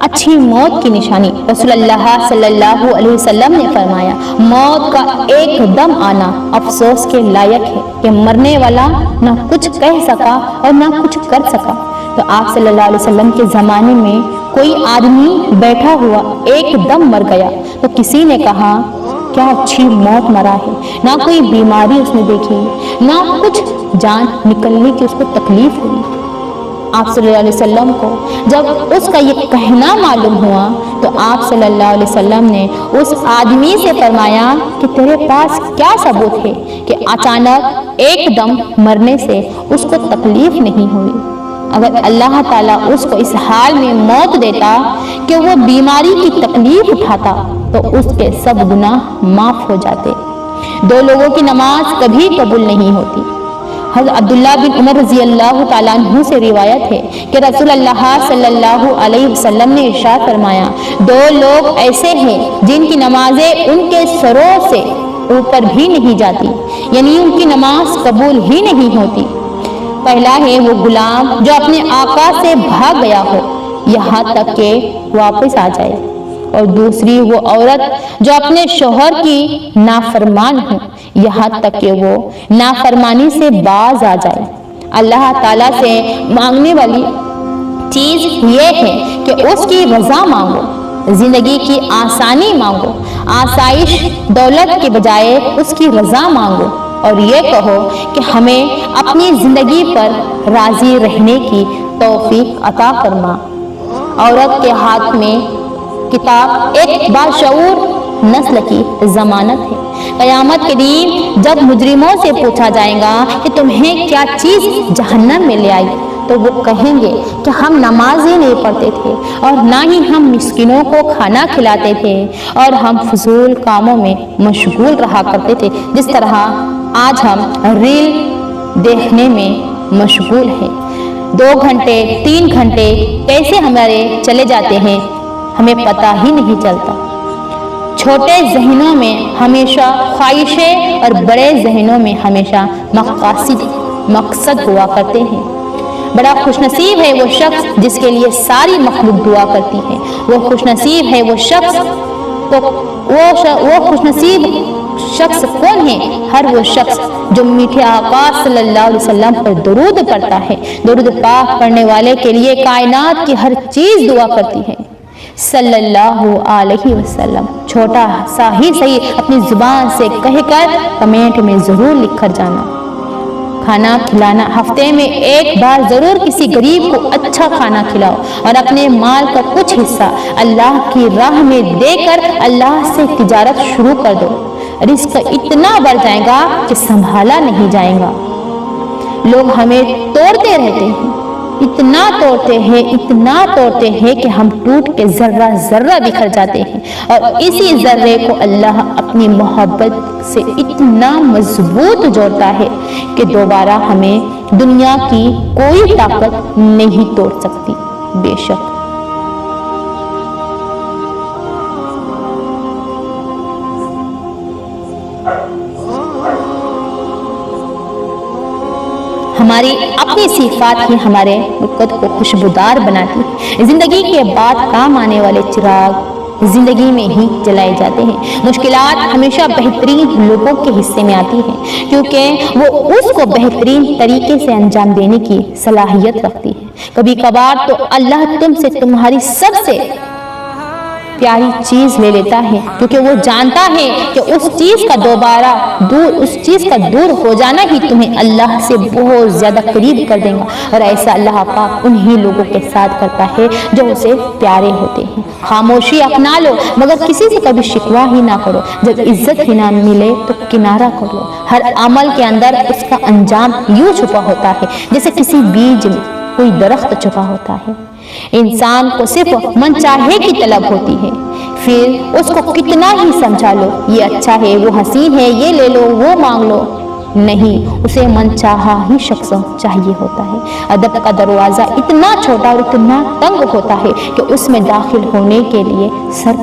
اچھی موت کی نشانی۔ رسول اللہ صلی اللہ علیہ وسلم نے فرمایا موت کا ایک دم آنا افسوس کے لائق ہے کہ مرنے والا نہ کچھ کہہ سکا اور نہ کچھ کر سکا۔ تو آپ صلی اللہ علیہ وسلم کے زمانے میں کوئی آدمی بیٹھا ہوا ایک دم مر گیا تو کسی نے کہا کیا اچھی موت مرا ہے، نہ کوئی بیماری اس نے دیکھی، نہ کچھ جان نکلنے کی اس کو تکلیف ہوئی۔ آپ صلی اللہ علیہ وسلم کو جب اس کا یہ کہنا معلوم ہوا تو آپ صلی اللہ علیہ وسلم نے اس آدمی سے فرمایا کہ تیرے پاس کیا ثبوت ہے کہ اچانک ایک دم مرنے سے اس کو تکلیف نہیں ہوئی؟ اگر اللہ تعالیٰ اس کو اس حال میں موت دیتا کہ وہ بیماری کی تکلیف اٹھاتا تو اس کے سب گناہ معاف ہو جاتے۔ دو لوگوں کی نماز کبھی قبول نہیں ہوتی۔ حضرت عبداللہ بن عمر رضی اللہ تعالیٰ عنہ سے روایت ہے کہ رسول اللہ صلی اللہ علیہ وسلم نے ارشاد فرمایا دو لوگ ایسے ہیں جن کی نمازیں ان کے سروں سے اوپر بھی نہیں جاتی، یعنی ان کی نماز قبول ہی نہیں ہوتی۔ پہلا ہے وہ غلام جو اپنے آقا سے بھاگ گیا ہو یہاں تک کہ واپس آ جائے، اور دوسری وہ عورت جو اپنے شوہر کی نافرمان ہو یہاں تک کہ وہ نافرمانی سے باز آ جائے۔ اللہ تعالیٰ سے مانگنے والی چیز یہ ہے کہ اس کی رضا مانگو، زندگی کی آسانی مانگو، آسائش دولت کے بجائے اس کی رضا مانگو، اور یہ کہو کہ ہمیں اپنی زندگی پر راضی رہنے کی توفیق عطا فرما۔ عورت کے ہاتھ میں کتاب ایک باشعور نسل کی ضمانت ہے۔ قیامت کے دن جب مجرموں سے پوچھا جائے گا کہ تمہیں کیا چیز جہنم میں لے آئی تو وہ کہیں گے کہ ہم نماز ہی نہیں پڑھتے تھے اور نہ ہی ہم مسکینوں کو کھانا کھلاتے تھے اور ہم فضول کاموں میں مشغول رہا کرتے تھے، جس طرح آج ہم ریل دیکھنے میں مشغول ہیں۔ 2 گھنٹے 3 گھنٹے کیسے ہمارے چلے جاتے ہیں ہمیں پتہ ہی نہیں چلتا۔ چھوٹے ذہنوں میں ہمیشہ خواہشیں اور بڑے ذہنوں میں ہمیشہ مقصد ہوا کرتے ہیں۔ بڑا خوش نصیب ہے وہ شخص جس کے لیے ساری مخلوق دعا کرتی ہے۔ وہ خوش نصیب ہے وہ شخص وہ خوش نصیب شخص کون ہے؟ ہر وہ شخص جو میٹھے آقا صلی اللہ علیہ وسلم پر درود پڑھتا ہے۔ درود پاک پڑھنے والے کے لیے کائنات کی ہر چیز دعا کرتی ہے۔ صلی اللہ علیہ وسلم چھوٹا سا ہی صحیح اپنی زبان سے کہہ کر کمنٹ میں ضرور لکھ کر جانا۔ کھانا کھلانا، ہفتے میں ایک بار ضرور کسی غریب کو اچھا کھانا کھلاؤ اور اپنے مال کا کچھ حصہ اللہ کی راہ میں دے کر اللہ سے تجارت شروع کر دو۔ رزق اتنا بڑھ جائے گا کہ سنبھالا نہیں جائے گا۔ لوگ ہمیں توڑتے رہتے ہیں، اتنا توڑتے ہیں کہ ہم ٹوٹ کے ذرہ ذرہ بکھر جاتے ہیں، اور اسی ذرے کو اللہ اپنی محبت سے اتنا مضبوط جوڑتا ہے کہ دوبارہ ہمیں دنیا کی کوئی طاقت نہیں توڑ سکتی۔ بے شک ہماری اپنی صفات ہی ہمارے وقت کو خوشبودار بناتی ہے۔ زندگی کے بعد کام آنے والے چراغ زندگی میں ہی جلائے جاتے ہیں۔ مشکلات ہمیشہ بہترین لوگوں کے حصے میں آتی ہیں کیونکہ وہ اس کو بہترین طریقے سے انجام دینے کی صلاحیت رکھتی ہے۔ کبھی کبھار تو اللہ تم سے تمہاری سب سے پیاری چیز لے لیتا ہے کیونکہ وہ جانتا ہے کہ اس چیز کا دور ہو جانا ہی تمہیں اللہ سے بہت زیادہ قریب کر دے گا، اور ایسا اللہ پاک انہی لوگوں کے ساتھ کرتا ہے جو اسے پیارے ہوتے ہیں۔ خاموشی اپنا لو مگر کسی سے کبھی شکوہ ہی نہ کرو۔ جب عزت ہی نہ ملے تو کنارہ کر لو۔ ہر عمل کے اندر اس کا انجام یوں چھپا ہوتا ہے جیسے کسی بیج میں کوئی درخت چھپا ہوتا ہے۔ انسان کو صرف من چاہے کی طلب ہوتی ہے، پھر اس کو کتنا ہی سمجھا لو یہ اچھا ہے، وہ حسین ہے، یہ لے لو، وہ مانگ لو، نہیں، اسے من چاہا ہی شخص چاہیے ہوتا ہے۔ ادب کا دروازہ اتنا چھوٹا اور اتنا تنگ ہوتا ہے کہ اس میں داخل ہونے کے لیے سر